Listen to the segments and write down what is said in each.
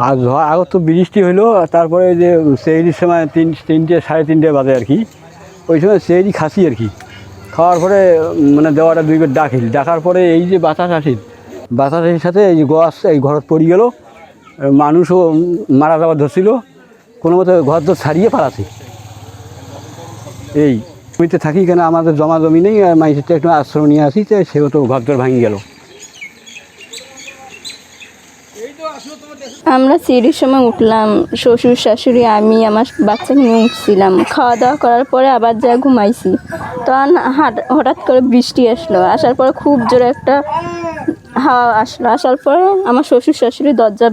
আর আগত তো বৃষ্টি হইলো, তারপরে যে সেহরির সময় তিনটে 3:30 বাজে আর কি, ওই সময় সেহরি খাসি আর কি। খাওয়ার পরে মানে দেওয়াটা 2 বার ডাকার পরে এই যে বাতাসের সাথে এই গাছ এই ঘর পড়ে গেল, মানুষও মারা যাওয়ার ধরছিল, কোনো মতো ঘর তো ছাড়িয়ে পালাছে। এই জমিতে থাকি কেন, আমাদের জমা জমি নেই, আর মাইসের একটু আশ্রয় নিয়ে আসি, সেও তো ঘর দর ভাঙি গেল। আমরা সিঁড়ির সময় উঠলাম, শ্বশুর শাশুড়ি আমি আমার বাচ্চাকে নিয়ে উঠছিলাম। খাওয়া দাওয়া করার পরে আবার যা ঘুমাইছি, তখন হঠাৎ করে বৃষ্টি আসলো। আসার পরে খুব জোরে একটা হাওয়া আসলো। আসার পরে আমার শ্বশুর শাশুড়ি দরজা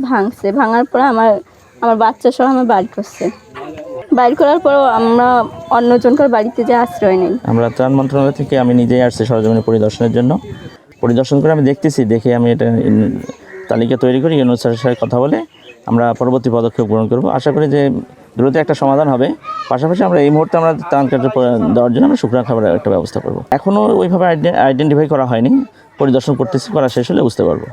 ভাঙার পরে আমার বাচ্চা সহ আমার বাড়ি করছে। বাইর করার পরেও আমরা অন্যজনকার বাড়িতে যে আশ্রয় নেই। আমরা ত্রাণ মন্ত্রণালয় থেকে আমি নিজেই আসছি সরজমিনে পরিদর্শনের জন্য। পরিদর্শন করে আমি দেখে আমি এটা তালিকা তৈরি করি, ইউনুস স্যারের সাথে কথা বলে আমরা পরবর্তী পদক্ষেপ গ্রহণ করব। আশা করি যে দ্রুত একটা সমাধান হবে। পাশাপাশি আমরা এই মুহূর্তে আমরা ত্রাণ কার্য দেওয়ার জন্য আমরা শুকনো খাবারের একটা ব্যবস্থা করব। এখনও ওইভাবে আইডেন্টিফাই করা হয়নি, পরিদর্শন করা শেষ হলে বুঝতে পারবো।